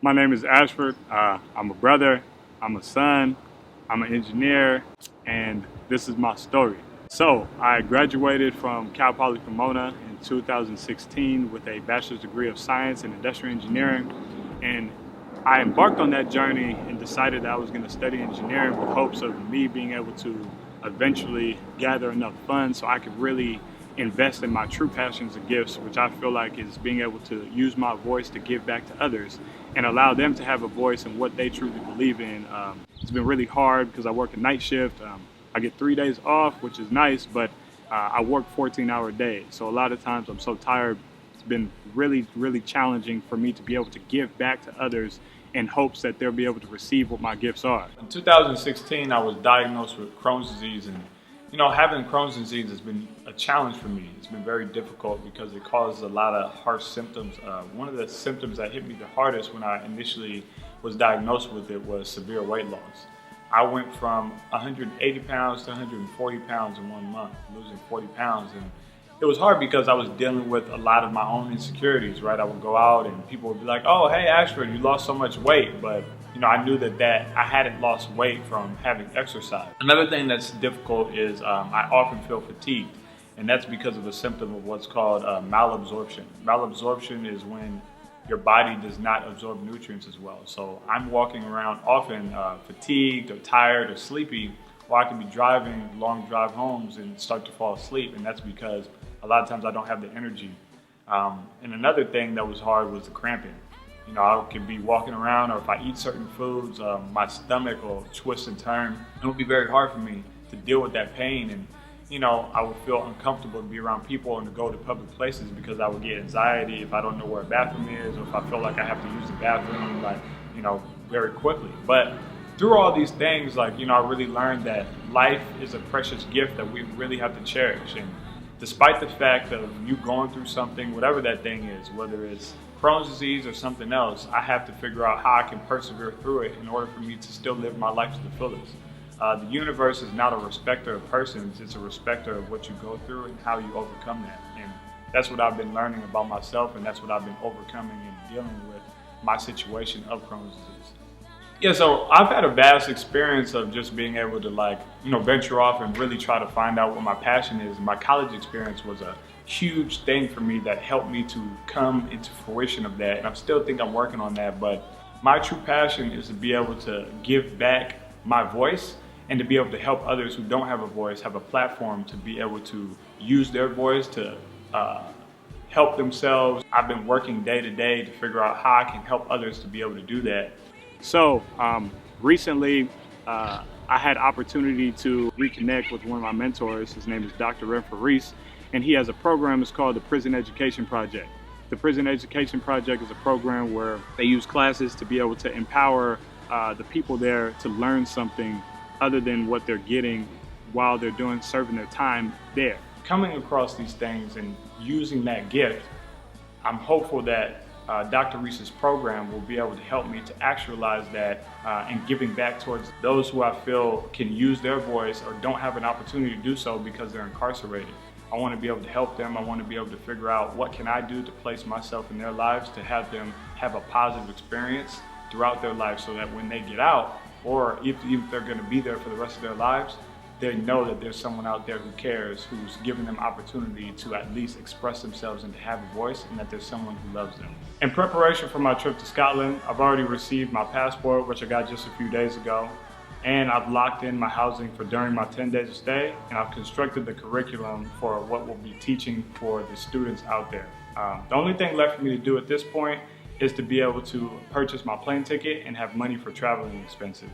My name is Ashford. I'm a brother, I'm a son, I'm an engineer, and this is my story. So, I graduated from Cal Poly Pomona in 2016 with a bachelor's degree of science in industrial engineering, and I embarked on that journey and decided that I was going to study engineering with hopes of me being able to eventually gather enough funds so I could really invest in my true passions and gifts, which I feel like is being able to use my voice to give back to others and allow them to have a voice in what they truly believe in. It's been really hard because I work a night shift. I get 3 days off, which is nice, but I work 14-hour days. So a lot of times I'm so tired. It's been really, really challenging for me to be able to give back to others in hopes that they'll be able to receive what my gifts are. In 2016, I was diagnosed with Crohn's disease, and having Crohn's disease has been a challenge for me. It's been very difficult because it causes a lot of harsh symptoms. One of the symptoms that hit me the hardest when I initially was diagnosed with it was severe weight loss. I went from 180 pounds to 140 pounds in 1 month, losing 40 pounds. And it was hard because I was dealing with a lot of my own insecurities, right? I would go out and people would be like, "Oh, hey, Ashford, you lost so much weight." But I knew that I hadn't lost weight from having exercise. Another thing that's difficult is I often feel fatigued, and that's because of a symptom of what's called malabsorption. Malabsorption is when your body does not absorb nutrients as well. So I'm walking around often fatigued or tired or sleepy, or I can be driving long drive homes and start to fall asleep, and that's because a lot of times I don't have the energy. And another thing that was hard was the cramping. I could be walking around, or if I eat certain foods, my stomach will twist and turn. It would be very hard for me to deal with that pain, and I would feel uncomfortable to be around people and to go to public places because I would get anxiety if I don't know where a bathroom is, or if I feel like I have to use the bathroom, very quickly. But through all these things, I really learned that life is a precious gift that we really have to cherish. And despite the fact of you going through something, whatever that thing is, whether it's Crohn's disease or something else, I have to figure out how I can persevere through it in order for me to still live my life to the fullest. The universe is not a respecter of persons, it's a respecter of what you go through and how you overcome that. And that's what I've been learning about myself, and that's what I've been overcoming and dealing with my situation of Crohn's disease. Yeah, so I've had a vast experience of just being able to venture off and really try to find out what my passion is. My college experience was a huge thing for me that helped me to come into fruition of that. And I still think I'm working on that, but my true passion is to be able to give back my voice and to be able to help others who don't have a voice have a platform to be able to use their voice to help themselves. I've been working day to day to figure out how I can help others to be able to do that. So recently, I had opportunity to reconnect with one of my mentors. His name is Dr. Reese, and he has a program. It's called the Prison Education Project. The Prison Education Project is a program where they use classes to be able to empower the people there to learn something other than what they're getting while they're serving their time there. Coming across these things and using that gift, I'm hopeful that Dr. Reese's program will be able to help me to actualize that and giving back towards those who I feel can use their voice or don't have an opportunity to do so because they're incarcerated. I want to be able to help them. I want to be able to figure out what can I do to place myself in their lives to have them have a positive experience throughout their life so that when they get out, or if they're going to be there for the rest of their lives, they know that there's someone out there who cares, who's giving them opportunity to at least express themselves and to have a voice, and that there's someone who loves them. In preparation for my trip to Scotland, I've already received my passport, which I got just a few days ago, and I've locked in my housing for during my 10 days of stay, and I've constructed the curriculum for what we'll be teaching for the students out there. The only thing left for me to do at this point is to be able to purchase my plane ticket and have money for traveling expenses.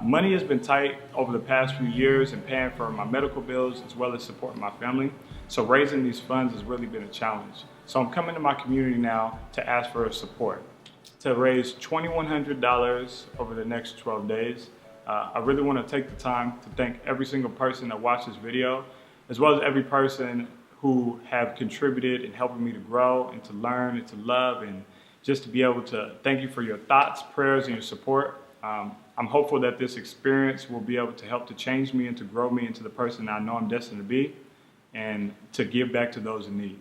Money has been tight over the past few years in paying for my medical bills as well as supporting my family. So raising these funds has really been a challenge. So I'm coming to my community now to ask for support to raise $2,100 over the next 12 days. I really want to take the time to thank every single person that watched this video, as well as every person who have contributed in helping me to grow and to learn and to love, and just to be able to thank you for your thoughts, prayers, and your support. I'm hopeful that this experience will be able to help to change me and to grow me into the person I know I'm destined to be, and to give back to those in need.